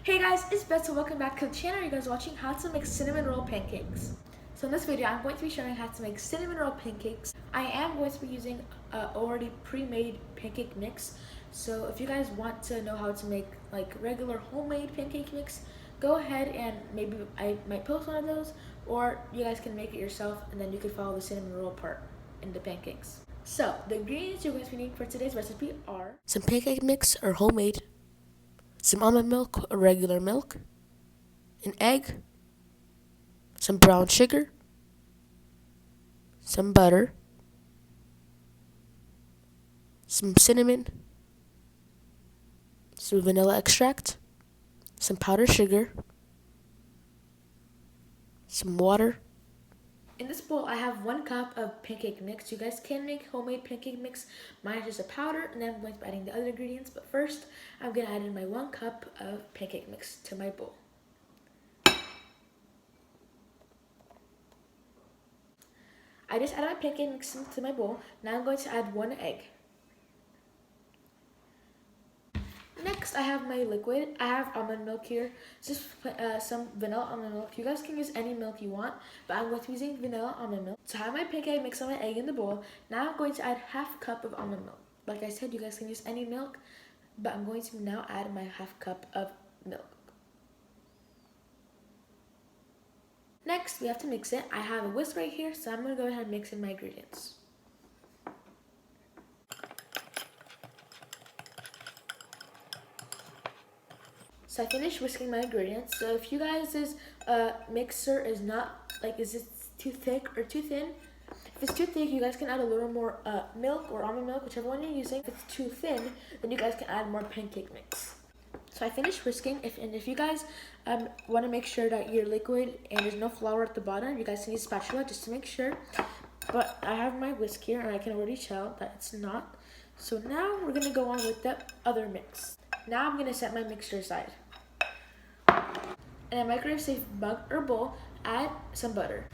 Hey guys, it's Beth, so welcome back to the channel. You guys watching how to make cinnamon roll pancakes. So in this video, I'm going to be showing how to make cinnamon roll pancakes. I am going to be using already pre-made pancake mix. So if you guys want to know how to make like regular homemade pancake mix, go ahead and maybe I might post one of those, or you guys can make it yourself and then you can follow the cinnamon roll part in the pancakes. So the ingredients you're going to be needing for today's recipe are some pancake mix or homemade, some almond milk or regular milk, an egg, some brown sugar, some butter, some cinnamon, some vanilla extract, some powdered sugar, some water. In this bowl, I have 1 cup of pancake mix. You guys can make homemade pancake mix. Mine is just a powder, and then I'm going to be adding the other ingredients. But first, I'm going to add in my 1 cup of pancake mix to my bowl. I just added my pancake mix into my bowl. Now I'm going to add 1 egg. Next, I have my liquid. I have almond milk here. Just some vanilla almond milk. You guys can use any milk you want, but I'm going to be using vanilla almond milk. So I have my pancake mix and my egg in the bowl. Now I'm going to add ½ cup of almond milk. Like I said, you guys can use any milk, but I'm going to now add my ½ cup of milk. Next, we have to mix it. I have a whisk right here, so I'm going to go ahead and mix in my ingredients. So I finished whisking my ingredients. So if you guys' mixer is not, is it too thick or too thin? If it's too thick, you guys can add a little more milk or almond milk, whichever one you're using. If it's too thin, then you guys can add more pancake mix. So I finished whisking. If you guys want to make sure that your liquid and there's no flour at the bottom, you guys can use a spatula just to make sure. But I have my whisk here, and I can already tell that it's not. So now we're going to go on with the other mix. Now I'm going to set my mixture aside. In a microwave-safe mug or bowl, add some butter.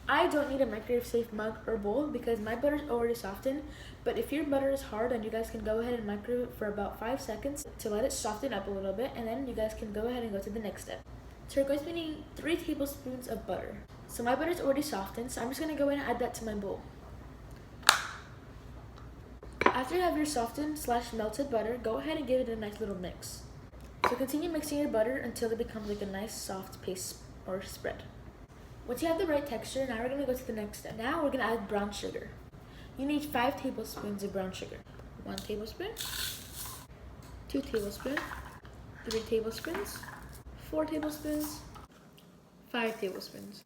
I don't need a microwave-safe mug or bowl because my butter is already softened, but if your butter is hard, then you guys can go ahead and microwave it for about 5 seconds to let it soften up a little bit, and then you guys can go ahead and go to the next step. So we're going to be needing 3 tablespoons of butter. So my butter is already softened, so I'm just going to go ahead and add that to my bowl. After you have your softened/melted butter, go ahead and give it a nice little mix. So continue mixing your butter until it becomes like a nice soft paste or spread. Once you have the right texture, now we're going to go to the next step. Now we're going to add brown sugar. You need 5 tablespoons of brown sugar. 1 tablespoon, 2 tablespoons, 3 tablespoons, 4 tablespoons, 5 tablespoons.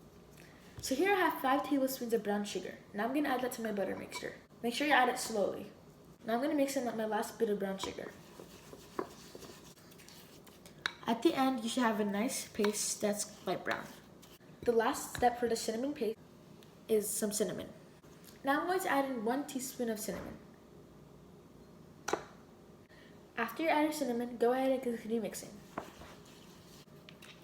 So here I have 5 tablespoons of brown sugar. Now I'm going to add that to my butter mixture. Make sure you add it slowly. Now I'm going to mix in my last bit of brown sugar. At the end, you should have a nice paste that's light brown. The last step for the cinnamon paste is some cinnamon. Now I'm going to add in 1 teaspoon of cinnamon. After you add your cinnamon, go ahead and continue mixing.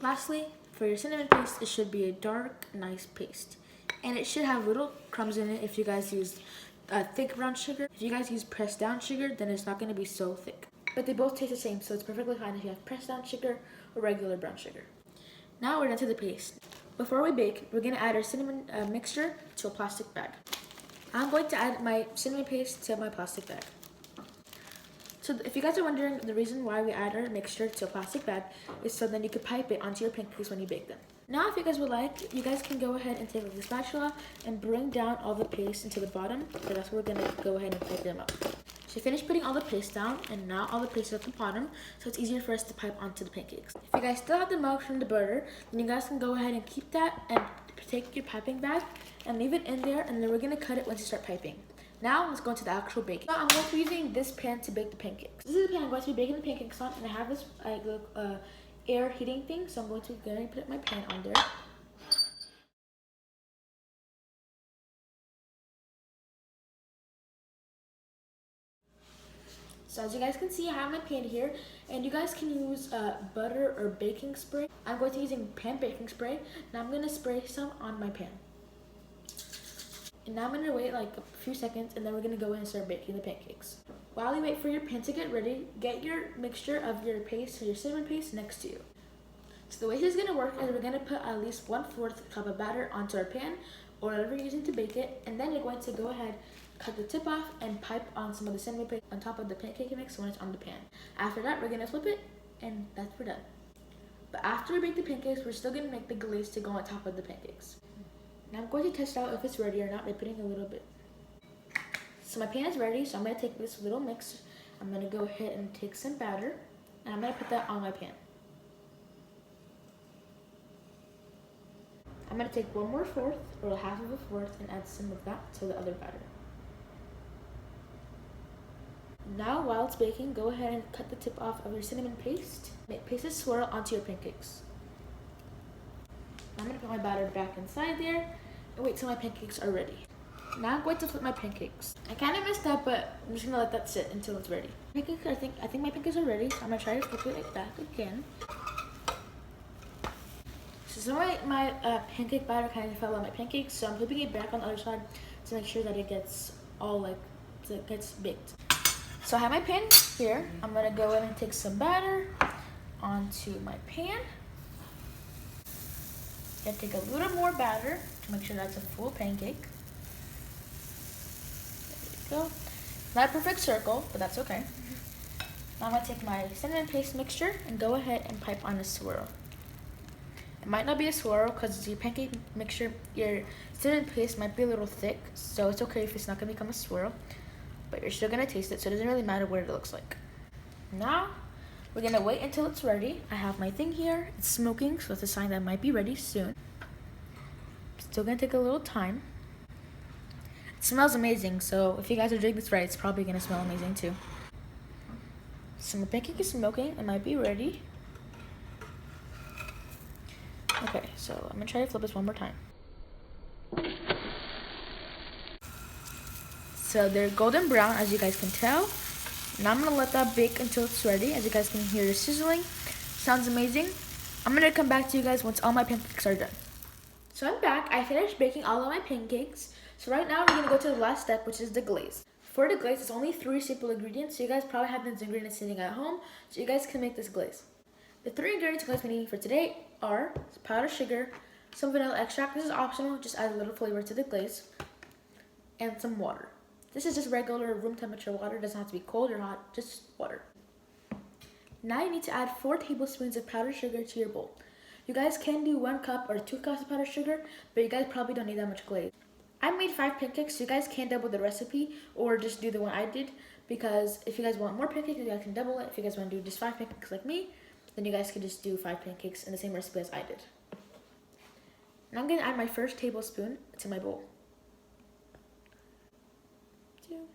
Lastly, for your cinnamon paste, it should be a dark, nice paste. And it should have little crumbs in it if you guys use thick brown sugar. If you guys use pressed down sugar, then it's not going to be so thick. But they both taste the same, so it's perfectly fine if you have pressed down sugar or regular brown sugar. Now we're done to the paste. Before we bake, we're going to add our cinnamon mixture to a plastic bag. I'm going to add my cinnamon paste to my plastic bag. So if you guys are wondering, the reason why we add our mixture to a plastic bag is so then you can pipe it onto your pancakes when you bake them. Now if you guys would like, you guys can go ahead and take the spatula and bring down all the paste into the bottom, so that's where we're going to go ahead and pipe them up. So finish putting all the paste down, and now all the paste is at the bottom, so it's easier for us to pipe onto the pancakes. If you guys still have the milk from the butter, then you guys can go ahead and keep that and take your piping bag and leave it in there, and then we're going to cut it once you start piping. Now let's go into the actual baking. So I'm going to be using this pan to bake the pancakes. This is the pan I'm going to be baking the pancakes on, and I have this air heating thing, so I'm going to go ahead and put my pan on there. So as you guys can see, I have my pan here, and you guys can use butter or baking spray. I'm going to be using pan baking spray. Now I'm going to spray some on my pan. And now I'm going to wait like a few seconds, and then we're going to go in and start baking the pancakes. While you wait for your pan to get ready, get your mixture of your paste, or your cinnamon paste, next to you. So the way this is gonna work is we're gonna put at least 1/4 cup of batter onto our pan or whatever you're using to bake it, and then you're going to go ahead, cut the tip off, and pipe on some of the cinnamon paste on top of the pancake mix when it's on the pan. After that, we're gonna flip it, and that's we're done. But after we bake the pancakes, we're still gonna make the glaze to go on top of the pancakes. Now I'm going to test out if it's ready or not by putting a little bit. So my pan is ready, so I'm gonna take this little mix. I'm gonna go ahead and take some batter, and I'm gonna put that on my pan. I'm gonna take 1/4 or 1/2 of a fourth and add some of that to the other batter. Now, while it's baking, go ahead and cut the tip off of your cinnamon paste. Paste a swirl onto your pancakes. I'm gonna put my batter back inside there and wait till my pancakes are ready. Now I'm going to flip my pancakes. I kind of messed up, but I'm just gonna let that sit until it's ready. Pancakes, I think my pancakes are ready, so I'm gonna try to flip it back again. So some of my pancake batter kind of fell on my pancakes, so I'm flipping it back on the other side to make sure that it gets baked. So I have my pan here. I'm gonna go in and take some batter onto my pan. Gonna take a little more batter to make sure that's a full pancake. There you go. Not a perfect circle, but that's okay. Now I'm gonna take my cinnamon paste mixture and go ahead and pipe on a swirl. It might not be a swirl because your pancake mixture, your cinnamon paste might be a little thick, so it's okay if it's not gonna become a swirl, but you're still gonna taste it, so it doesn't really matter what it looks like. Now, we're gonna wait until it's ready. I have my thing here, it's smoking, so it's a sign that it might be ready soon. Still gonna take a little time. It smells amazing, so if you guys are doing this right, it's probably gonna smell amazing too. So my pancake is smoking, it might be ready. Okay, so I'm gonna try to flip this one more time. So they're golden brown, as you guys can tell. Now I'm gonna let that bake until it's ready. As you guys can hear, the sizzling. Sounds amazing. I'm gonna come back to you guys once all my pancakes are done. So I'm back. I finished baking all of my pancakes. So right now we're gonna go to the last step, which is the glaze. For the glaze, it's only 3 simple ingredients. So you guys probably have these ingredients sitting at home, so you guys can make this glaze. The 3 ingredients you guys will need for today are powdered sugar, some vanilla extract. This is optional, just add a little flavor to the glaze, and some water. This is just regular room temperature water. It doesn't have to be cold or hot, just water. Now you need to add 4 tablespoons of powdered sugar to your bowl. You guys can do 1 cup or 2 cups of powdered sugar, but you guys probably don't need that much glaze. I made 5 pancakes, so you guys can double the recipe or just do the one I did, because if you guys want more pancakes, you guys can double it. If you guys want to do just 5 pancakes like me, then you guys can just do 5 pancakes in the same recipe as I did. Now I'm going to add my first tablespoon to my bowl. 2,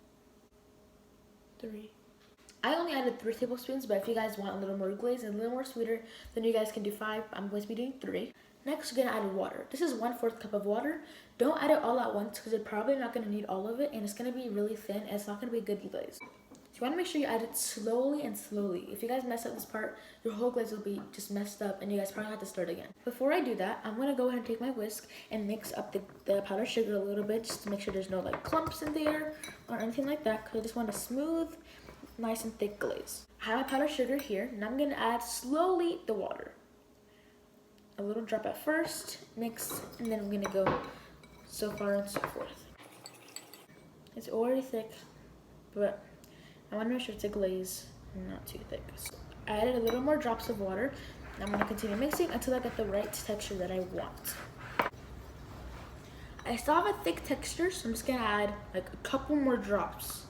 3. I only added 3 tablespoons, but if you guys want a little more glaze and a little more sweeter, then you guys can do 5. I'm going to be doing 3. Next, we're going to add water. This is 1/4 cup of water. Don't add it all at once because you're probably not going to need all of it, and it's going to be really thin, and it's not going to be a good glaze. So you want to make sure you add it slowly and slowly. If you guys mess up this part, your whole glaze will be just messed up, and you guys probably have to start again. Before I do that, I'm going to go ahead and take my whisk and mix up the powdered sugar a little bit, just to make sure there's no like clumps in there or anything like that, because I just want a smooth, nice and thick glaze. I have my powdered sugar here, and I'm going to add slowly the water. A little drop at first, mix, and then I'm going to go so far and so forth. It's already thick, but I want to make sure it's a glaze and not too thick. So I added a little more drops of water. And I'm going to continue mixing until I get the right texture that I want. I still have a thick texture, so I'm just going to add like a couple more drops.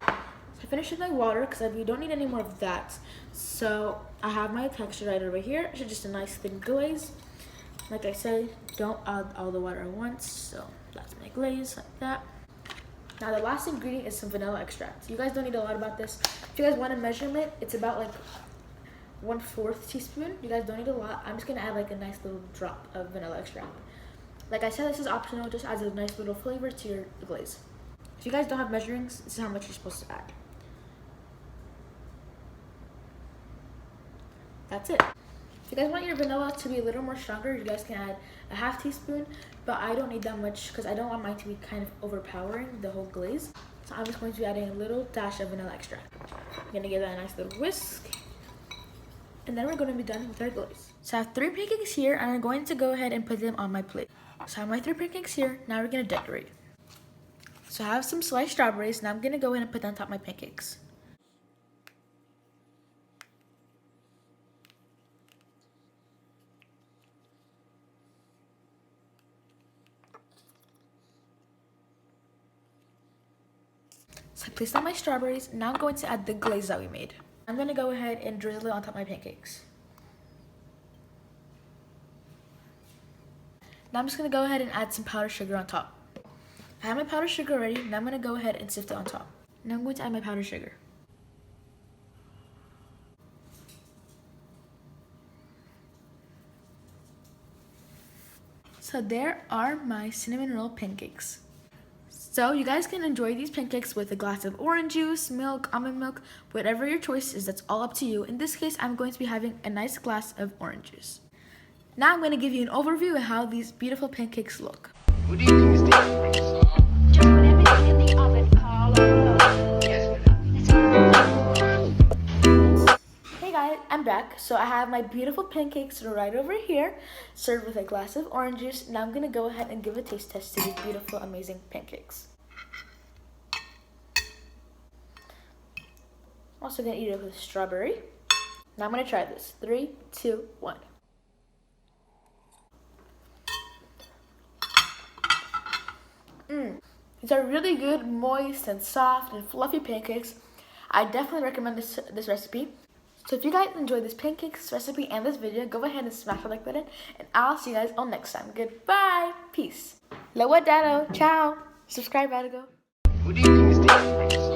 I finished with my water because we don't need any more of that. So I have my texture right over here. It's just a nice thin glaze. Like I said, don't add all the water at once. So that's my glaze like that. Now the last ingredient is some vanilla extract. You guys don't need a lot about this. If you guys want a measurement, it's about like 1/4 teaspoon. You guys don't need a lot. I'm just gonna add like a nice little drop of vanilla extract. Like I said, this is optional. Just adds a nice little flavor to your glaze. If you guys don't have measurings, this is how much you're supposed to add. That's it. If you guys want your vanilla to be a little more stronger, you guys can add a 1/2 teaspoon, but I don't need that much because I don't want mine to be kind of overpowering the whole glaze. So I'm just going to be adding a little dash of vanilla extract. I'm gonna give that a nice little whisk. And then we're going to be done with our glaze. So I have 3 pancakes here, and I'm going to go ahead and put them on my plate. So I have my 3 pancakes here. Now we're going to decorate. So I have some sliced strawberries, and I'm going to go ahead and put them on top of my pancakes. So I placed on my strawberries. Now I'm going to add the glaze that we made. I'm going to go ahead and drizzle it on top of my pancakes. Now I'm just going to go ahead and add some powdered sugar on top. I have my powdered sugar ready. Now I'm going to go ahead and sift it on top. Now I'm going to add my powdered sugar. So there are my cinnamon roll pancakes. So you guys can enjoy these pancakes with a glass of orange juice, milk, almond milk, whatever your choice is, that's all up to you. In this case, I'm going to be having a nice glass of orange juice. Now I'm going to give you an overview of how these beautiful pancakes look. What do you think is the Just put everything in the oven, Carlo. Hey guys, I'm back. So I have my beautiful pancakes right over here, served with a glass of orange juice. Now I'm going to go ahead and give a taste test to these beautiful, amazing pancakes. I'm also going to eat it with strawberry. Now I'm going to try this. 3, 2, 1. These are really good, moist, and soft, and fluffy pancakes. I definitely recommend this recipe. So if you guys enjoyed this pancakes recipe and this video, go ahead and smash the like button, and I'll see you guys all next time. Goodbye. Peace. Ciao. Subscribe, Radigo. What do you think is the